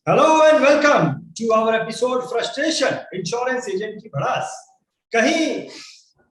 Hello and welcome to our episode frustration insurance agent की भड़ास। कहीं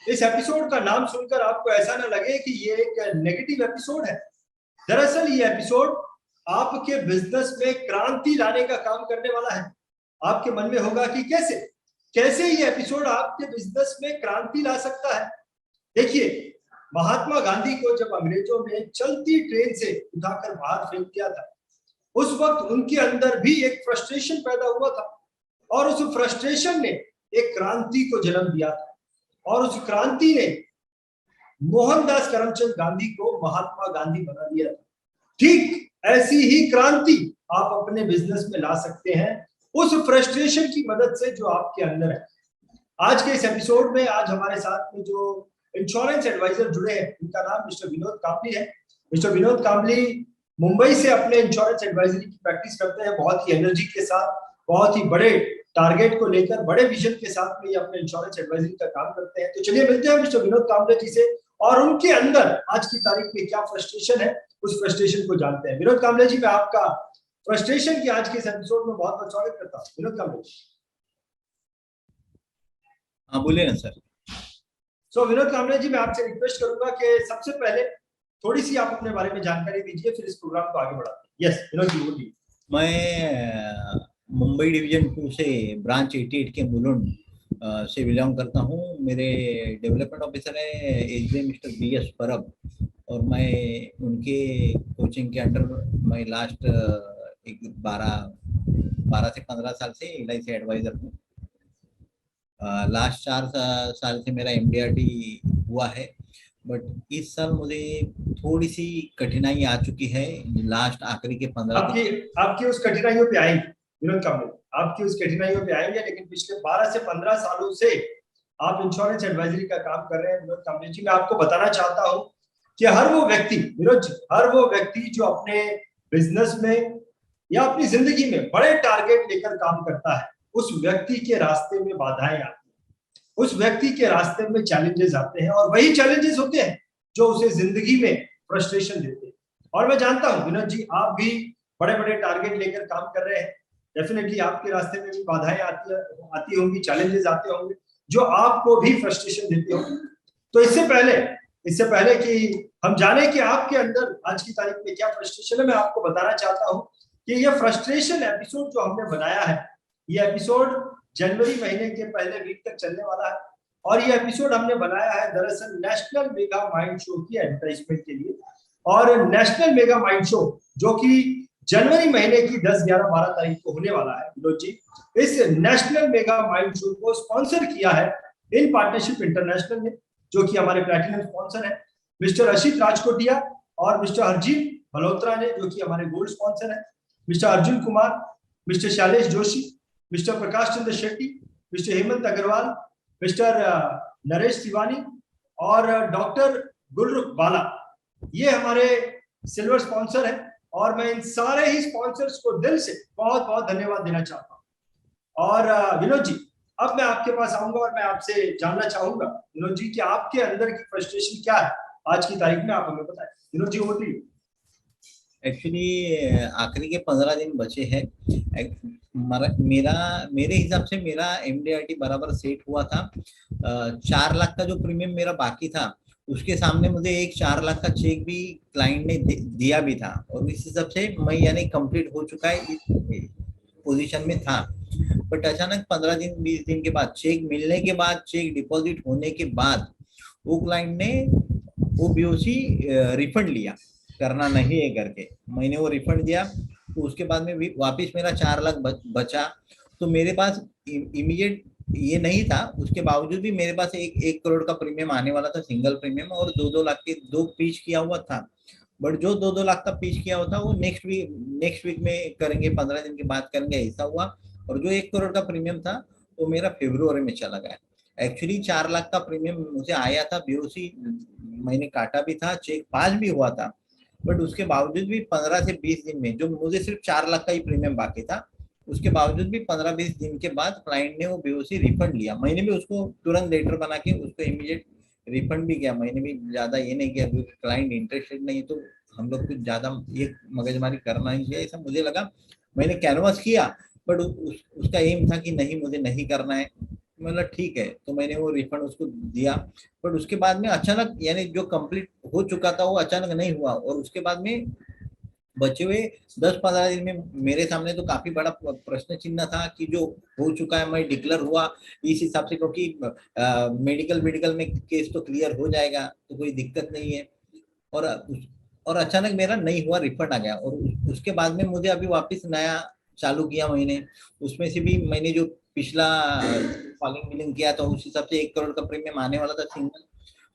इस एपिसोड का नाम सुनकर आपको ऐसा ना लगे कि ये एक नेगेटिव एपिसोड है। दरअसल ये एपिसोड आपके बिजनेस में क्रांति लाने का काम करने वाला है। आपके मन में होगा कि कैसे कैसे ये एपिसोड आपके बिजनेस में क्रांति ला सकता है। देखिए, महात्मा गांधी को जब अंग्रेजों ने चलती ट्रेन से उठाकर बाहर फेंक दिया था, उस वक्त उनके अंदर भी एक फ्रस्ट्रेशन पैदा हुआ था और उस फ्रस्ट्रेशन ने एक क्रांति को जन्म दिया था और उस क्रांति ने मोहनदास करमचंद गांधी को महात्मा गांधी बना दिया था। ठीक ऐसी ही क्रांति आप अपने बिजनेस में ला सकते हैं उस फ्रस्ट्रेशन की मदद से जो आपके अंदर है। आज के इस एपिसोड में आज हमारे साथ में जो इंश्योरेंस एडवाइजर जुड़े हैं, उनका नाम मिस्टर विनोद कांबली है। मिस्टर विनोद कांबली मुंबई से अपने इंश्योरेंस एडवाइजरी की प्रैक्टिस करते हैं, बहुत ही एनर्जी के साथ, बहुत ही बड़े टारगेट को लेकर, बड़े विजन के साथ में ये अपने इंश्योरेंस एडवाइजरी का काम करते हैं। तो चलिए मिलते हैं मिस्टर विनोद कांबले जी से और उनके अंदर आज की तारीख में क्या फ्रस्ट्रेशन है, उस फ्रस्ट्रेशन को जानते हैं। विनोद कांबले जी, मैं आपका फ्रस्ट्रेशन की आज के इस एपिसोड में बहुत बहुत स्वागत करता हूँ। विनोद कांबले जी। हाँ, बोलिए ना सर। विनोद कांबले जी, मैं आपसे रिक्वेस्ट करूंगा कि सबसे पहले थोड़ी सी आप अपने बारे में जानकारी दीजिए, फिर इस प्रोग्राम को आगे बढ़ाते हैं। यस विनोद जी, बोलिए। मैं मुंबई डिवीजन 2 से ब्रांच 88 के मुलुंड से बिलोंग करता हूँ। मेरे डेवलपमेंट ऑफिसर है एसडीएम मिस्टर बीएस परब, और मैं उनके कोचिंग के अंडर मैं लास्ट 12 से 15 साल से LIC एडवाइजर हूँ। लास्ट 4 साल से मेरा MDRT हुआ है, बट इस साल मुझे थोड़ी सी कठिनाई आ चुकी है। लास्ट आखिरी के 15 आपकी उस कठिनाइयों पे आएंगे विनोद कांबले, आपकी उस कठिनाइयों पे आएंगे, लेकिन पिछले 12 से 15 सालों से आप इंश्योरेंस एडवाइजरी का काम कर रहे हैं। विनोद कांबले जी, मैं आपको बताना चाहता हूं कि हर वो व्यक्ति, विनोद जी, हर वो व्यक्ति जो अपने बिजनेस में या अपनी जिंदगी में बड़े टारगेट लेकर काम करता है, उस व्यक्ति के रास्ते में बाधाएं आती हैं, उस व्यक्ति के रास्ते में चैलेंजेस आते हैं और वही चैलेंजेस होते हैं जो उसे जिंदगी में फ्रस्ट्रेशन देते हैं। और मैं जानता हूं विनोद जी, आप भी बड़े बड़े टारगेट लेकर काम कर रहे हैं। डेफिनेटली आपके रास्ते में भी बाधाएं आती होंगी, चैलेंजेस आते होंगे जो आपको भी फ्रस्ट्रेशन देते होंगे। तो इससे पहले कि हम जाने कि आपके अंदर आज की तारीख में क्या फ्रस्ट्रेशन है, मैं आपको बताना चाहता हूं कि ये फ्रस्ट्रेशन एपिसोड जो हमने बनाया है, ये एपिसोड जनवरी महीने के पहले वीक तक चलने वाला है और ये एपिसोड हमने बनाया है दरअसल नेशनल मेगा माइंड शो की एडवर्टाइजमेंट के लिए। और नेशनल मेगा माइंड शो जो कि जनवरी महीने की 10, 11, 12 तारीख को होने वाला है, विनोद जी, इस नेशनल मेगा माइंड शो को स्पॉन्सर किया है इन पार्टनरशिप इंटरनेशनल ने, जो कि हमारे प्लैटिनम स्पॉन्सर है मिस्टर अशित राजकोटिया और मिस्टर अर्जुन मल्होत्रा ने, जो कि हमारे गोल्ड स्पॉन्सर है, mister Arjun Kumar, mister Shailesh Joshi, mister Prakash Chandra Shetty, mister Hemant Agarwal, mister Naresh Tiwari और डॉक्टर गुलरुख बाला, ये हमारे सिल्वर स्पॉन्सर है। और मैं इन सारे ही स्पॉन्सर्स को दिल से बहुत बहुत धन्यवाद देना चाहता हूं। और विनोद जी, अब मैं आपके पास आऊंगा और मैं आपसे जानना चाहूंगा विनोद जी कि आपके अंदर की फ्रस्ट्रेशन क्या है आज की तारीख में, आप हमें बताएं। Vinod ji, over to you. Actually आखिरी के 15 दिन बचे हैं। मेरे हिसाब से मेरा MDRT बराबर सेट हुआ था। 4 लाख का जो प्रीमियम मेरा बाकी था, उसके सामने मुझे एक 4 लाख का चेक भी क्लाइंट ने दिया भी था, और इस हिसाब से मैं यानी कंप्लीट हो चुका है, इस पोजीशन में था। बट अचानक 15 दिन 20 दिन के बाद, चेक मिलने के बाद, चेक डिपॉजिट होने के बाद, वो क्लाइंट ने वो BOC रिफंड लिया, करना नहीं है करके। मैंने वो रिफंड दिया, तो उसके बाद में भी वापस मेरा 4 लाख बचा। तो मेरे पास इमीडिएट ये नहीं था, उसके बावजूद भी मेरे पास एक करोड़ का प्रीमियम आने वाला था, सिंगल प्रीमियम, और 2-2 लाख के 2 पिच किया हुआ था। बट जो 2-2 लाख का पिच किया हुआ था वो नेक्स्ट वीक में करेंगे, 15 दिन के बाद करेंगे, ऐसा हुआ। और जो 1 करोड़ का प्रीमियम था वो मेरा फरवरी में चला गया। एक्चुअली 4 लाख का प्रीमियम मुझे आया था, BOC मैंने काटा भी था, चेक पास भी हुआ था। बट उसके बावजूद भी 15 से 20 दिन में, जो मुझे सिर्फ 4 लाख का ही प्रीमियम बाकी था, उसके बावजूद भी 15-20 दिन के बाद क्लाइंट ने वो BOC रिफंड लिया। मैंने भी उसको तुरंत लेटर बना के उसको इमीडिएट रिफंड भी किया। मैंने भी ज्यादा ये नहीं किया, क्लाइंट इंटरेस्टेड नहीं तो हम लोग कुछ ज्यादा ये मगजमारी करना नहीं चाहिए, ऐसा मुझे लगा। मैंने कैनवास किया, बट उसका एम था कि नहीं मुझे नहीं करना है। मतलब ठीक है, तो मैंने वो रिफंड उसको दिया। बट उसके बाद में अचानक, यानी जो कंप्लीट हो चुका था वो अचानक नहीं हुआ, और उसके बाद में बचे हुए 10-15 दिन में मेरे सामने तो काफी बड़ा प्रश्न चिन्ह था कि जो हो चुका है, मैं डिक्लेयर हुआ इस हिसाब से, क्योंकि मेडिकल मेडिकल में केस तो क्लियर हो जाएगा, तो कोई दिक्कत नहीं है। और और अचानक मेरा नहीं हुआ, रिफंड आ गया। और उसके बाद में मुझे अभी वापस नया चालू किया मैंने, उसमें से भी मैंने जो पिछला फॉलिंग बिलिंग किया था उस हिसाब से 1 करोड़ का प्रीमियम आने वाला था सिंगल,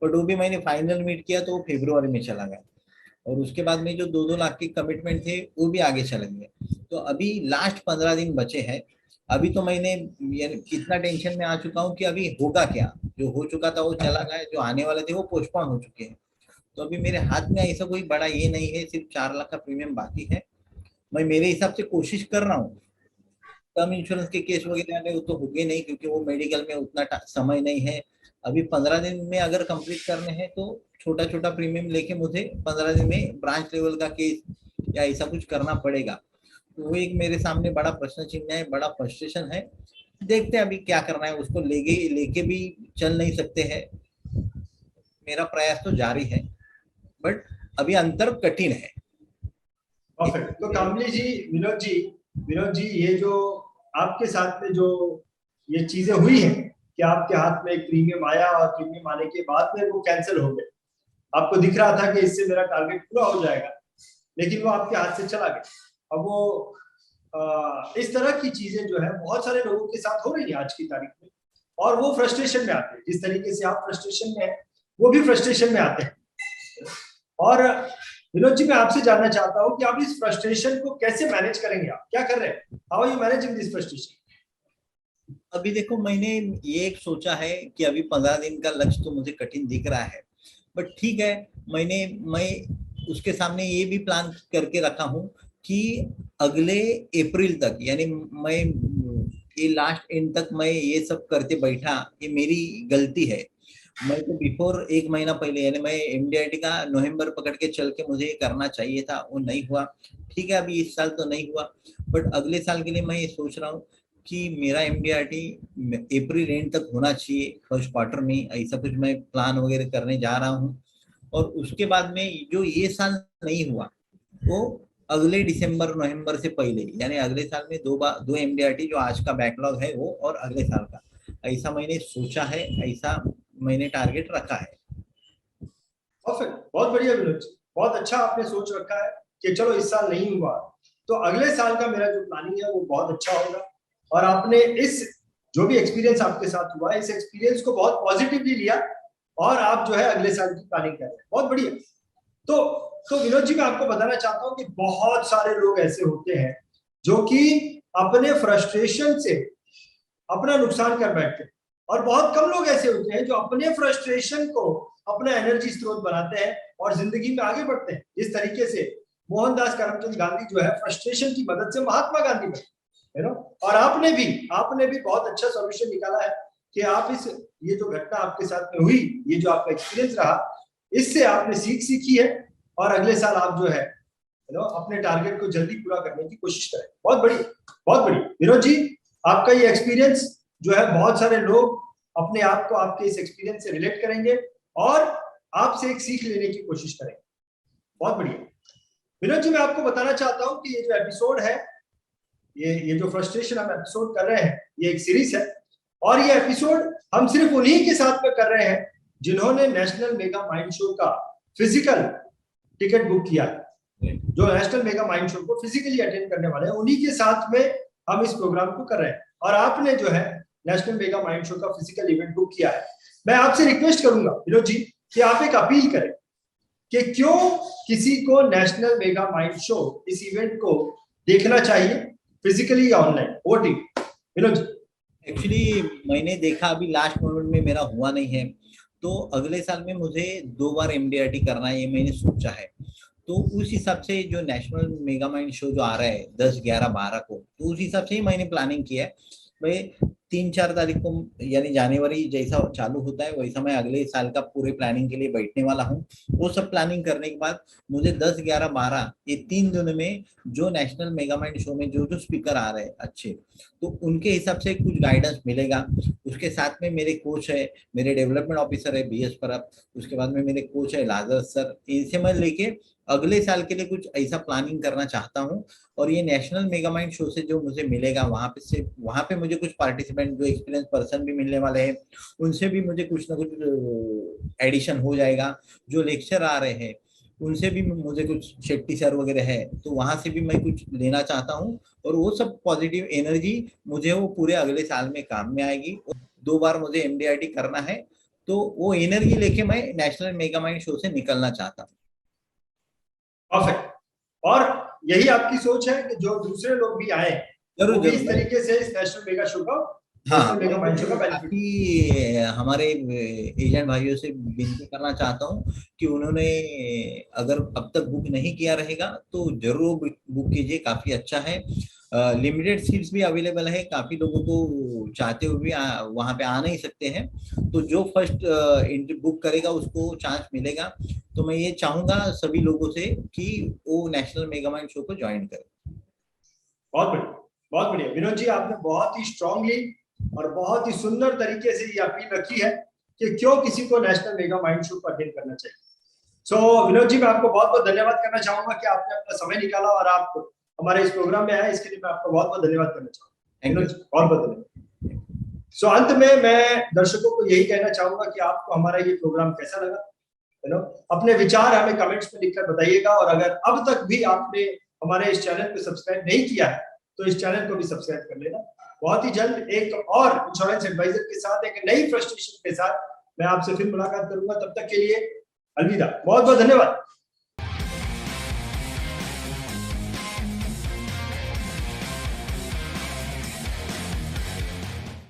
बट वो भी मैंने फाइनल मीट किया तो वो फरवरी में चला गया। और उसके बाद में जो 2-2 लाख के कमिटमेंट थे वो भी आगे चले गए। तो अभी लास्ट 15 दिन बचे हैं। अभी तो मैंने यानी कितना टेंशन में आ चुका हूँ कि अभी होगा क्या, जो हो चुका था वो चला गया, जो आने वाले थे वो पोस्टपोन हो चुके हैं। तो अभी मेरे हाथ में ऐसा कोई बड़ा ये नहीं है, सिर्फ 4 लाख का प्रीमियम बाकी है। मैं मेरे हिसाब से कोशिश कर रहा हूँ। टर्म इंश्योरेंस के केस वगैरह आने वो तो होंगे नहीं, क्योंकि वो मेडिकल में उतना समय नहीं है। अभी 15 दिन में अगर कंप्लीट करने हैं तो छोटा छोटा प्रीमियम लेके मुझे 15 दिन में ब्रांच लेवल का केस या ऐसा कुछ करना पड़ेगा। तो वो एक मेरे सामने बड़ा प्रश्न चिन्ह है, बड़ा फ्रस्ट्रेशन है। देखते हैं अभी क्या करना है, उसको लेके लेके भी चल नहीं सकते हैं। मेरा प्रयास तो जारी है, बट अभी अंतर कठिन है। परफेक्ट। तो कामली जी, विनोद जी, ये जो आपके साथ में जो ये चीजें हुई हैं कि आपके हाथ में एक प्रीमियम आया और प्रीमियम आने के बाद में वो कैंसिल हो गए, आपको दिख रहा था कि इससे मेरा टारगेट पूरा हो जाएगा, लेकिन वो आपके हाथ से चला गया। अब वो इस तरह की चीजें जो है बहुत सारे लोगों के साथ हो रही है आज की तारीख में, और वो फ्रस्ट्रेशन में आते हैं। जिस तरीके से आप फ्रस्ट्रेशन में है, वो भी फ्रस्ट्रेशन में आते हैं। और विनोद जी, मैं आपसे जानना चाहता हूँ कि आप इस फ्रस्ट्रेशन को कैसे मैनेज करेंगे, आप क्या कर रहे हैं, how are you managing this frustration? अभी देखो, मैंने ये एक सोचा है कि अभी 15 दिन का लक्ष्य तो मुझे कठिन दिख रहा है, बट ठीक है। मैं उसके सामने ये भी प्लान करके रखा हूँ कि अगले अप्रैल तक, यानी मैं ये लास्ट एंड तक मैं ये सब करते बैठा, ये मेरी गलती है। मैं तो बिफोर 1 महीना पहले, यानी मैं एमडीआईटी का नवंबर पकड़ के चल के मुझे ये करना चाहिए था, वो नहीं हुआ। ठीक है, अभी इस साल तो नहीं हुआ, बट अगले साल के लिए मैं ये सोच रहा हूँ कि मेरा एमडीआरटी अप्रैल एंड तक होना चाहिए, फर्स्ट क्वार्टर में, ऐसा कुछ मैं प्लान वगैरह करने जा रहा हूँ। और उसके बाद में जो ये साल नहीं हुआ वो अगले दिसंबर नवंबर से पहले, यानी अगले साल में दो एमडीआरटी जो आज का बैकलॉग है वो, और अगले साल का, ऐसा मैंने सोचा है, ऐसा मैंने टारगेट रखा है। परफेक्ट, बहुत बढ़िया विनोद जी, बहुत अच्छा आपने सोच रखा है कि चलो इस साल नहीं हुआ तो अगले साल का मेरा जो प्लानिंग है वो बहुत अच्छा होगा। और आपने इस जो भी एक्सपीरियंस आपके साथ हुआ, इस एक्सपीरियंस को बहुत पॉजिटिवली लिया और आप जो है अगले साल की प्लानिंग कर रहे हैं, बहुत बढ़िया। तो विनोद जी, मैं आपको बताना चाहता हूं कि बहुत सारे लोग ऐसे होते हैं जो कि अपने फ्रस्ट्रेशन से अपना नुकसान कर बैठते हैं, और बहुत कम लोग ऐसे होते हैं जो अपने फ्रस्ट्रेशन को अपना एनर्जी स्रोत बनाते हैं और जिंदगी में आगे बढ़ते हैं। जिस तरीके से मोहनदास करमचंद गांधी जो है फ्रस्ट्रेशन की मदद से महात्मा गांधी बने, है ना। और आपने भी बहुत अच्छा सॉल्यूशन निकाला है कि आप इस ये जो घटना आपके साथ में हुई, ये जो आपका एक्सपीरियंस रहा, इससे आपने सीखी है और अगले साल आप जो है अपने टारगेट को जल्दी पूरा करने की कोशिश करें। बहुत बढ़िया, बहुत बढ़िया विनोद जी, आपका ये एक्सपीरियंस जो है बहुत सारे लोग अपने आप को आपके इस एक्सपीरियंस से रिलेट करेंगे और आपसे एक सीख लेने की कोशिश करेंगे। बहुत बढ़िया विनोद जी, मैं आपको बताना चाहता हूं कि ये जो एपिसोड है, ये जो फ्रस्ट्रेशन हम एपिसोड कर रहे हैं, ये एक सीरीज है, और ये एपिसोड हम सिर्फ उन्हीं के साथ में कर रहे हैं जिन्होंने नेशनल मेगा माइंड शो का फिजिकल टिकट बुक किया है। जो नेशनल मेगा माइंड शो को फिजिकली अटेंड करने वाले हैं, उन्हीं के साथ में हम इस प्रोग्राम को कर रहे हैं। और आपने जो है नेशनल मेगा माइंड शो का फिजिकल इवेंट बुक किया है। मैं आपसे रिक्वेस्ट करूंगा विनोद जी कि आप एक अपील करें कि क्यों किसी को नेशनल मेगा माइंड शो, इस इवेंट को देखना चाहिए, फिजिकली या online, OTT. Vinod ji, actually मैंने देखा अभी लास्ट मोमेंट में मेरा हुआ नहीं है, तो अगले साल में मुझे 2 बार एमडीआरटी करना है, ये मैंने सोचा है। तो उस हिसाब से जो नेशनल मेगा माइंड शो जो आ रहा है 10, 11, 12 को, तो उस हिसाब से ही मैंने प्लानिंग किया है। भाई 3-4 तारीख को यानी जनवरी जैसा चालू होता है वैसा मैं अगले साल का पूरे प्लानिंग के लिए बैठने वाला हूँ। वो सब प्लानिंग करने के बाद मुझे 10, 11, 12 ये 3 दिन में जो नेशनल मेगा माइंड शो में जो जो स्पीकर आ रहे हैं अच्छे, तो उनके हिसाब से कुछ गाइडेंस मिलेगा। उसके साथ में मेरे कोच है, मेरे डेवलपमेंट ऑफिसर है BS परब, उसके बाद में मेरे कोच है लाजर सर, इनसे मैं लेके अगले साल के लिए कुछ ऐसा प्लानिंग करना चाहता हूँ। और ये नेशनल मेगा माइंड शो से जो मुझे मिलेगा वहां पे मुझे कुछ पार्टिसिपेंट जो एक्सपीरियंस पर्सन भी मिलने वाले हैं, उनसे भी मुझे कुछ ना कुछ एडिशन हो जाएगा। जो लेक्चर आ रहे हैं उनसे भी मुझे कुछ शेट्टी सर वगैरह है तो वहां से भी मैं कुछ लेना चाहता हूँ। और वो सब पॉजिटिव एनर्जी मुझे वो पूरे अगले साल में काम में आएगी। 2 बार मुझे MDRT करना है, तो वो एनर्जी लेके मैं नेशनल मेगा माइंड शो से निकलना चाहता हूँ। परफेक्ट। और यही आपकी सोच है कि जो दूसरे लोग भी आए वो भी इस तरीके से इस नेशनल मेगा शो का, नेशनल मेगा माइंड शो का बेनिफिट। हमारे एजेंट भाइयों से विनती करना चाहता हूँ कि उन्होंने अगर अब तक बुक नहीं किया रहेगा तो जरूर बुक कीजिए, काफी अच्छा है। लिमिटेड सीट्स भी अवेलेबल है, काफी लोगों को चाहते हुए भी वहां पे आ नहीं सकते हैं, तो जो फर्स्ट एंट्री बुक करेगा उसको चांस मिलेगा। तो मैं ये चाहूंगा सभी लोगों से कि वो नेशनल मेगा माइंड शो को ज्वाइन करें। बहुत बढ़िया, बहुत बढ़िया विनोद जी, आपने बहुत ही स्ट्रांगली और बहुत ही सुंदर तरीके से ये अपील रखी है कि क्यों किसी को नेशनल मेगा माइंड शो को अटेंड करना चाहिए। सो विनोद जी, मैं आपको बहुत बहुत धन्यवाद करना चाहूंगा कि आपने अपना समय निकाला और आप हमारे इस प्रोग्राम में आए, इसके लिए मैं आपको बहुत बहुत धन्यवाद करना चाहूंगा। विनोद जी, बहुत बहुत धन्यवाद। सो अंत में मैं दर्शकों को यही कहना चाहूंगा कि आपको हमारा ये प्रोग्राम कैसा लगा, अपने विचार हमें कमेंट्स में लिखकर बताइएगा। और अगर अब तक भी आपने हमारे इस चैनल को सब्सक्राइब नहीं किया है तो इस चैनल को भी सब्सक्राइब कर लेना। बहुत ही जल्द एक और इंश्योरेंस एडवाइजर के साथ, एक नई फ्रस्ट्रेशन के साथ मैं आपसे फिर मुलाकात करूंगा। तब तक के लिए अलविदा, बहुत बहुत धन्यवाद।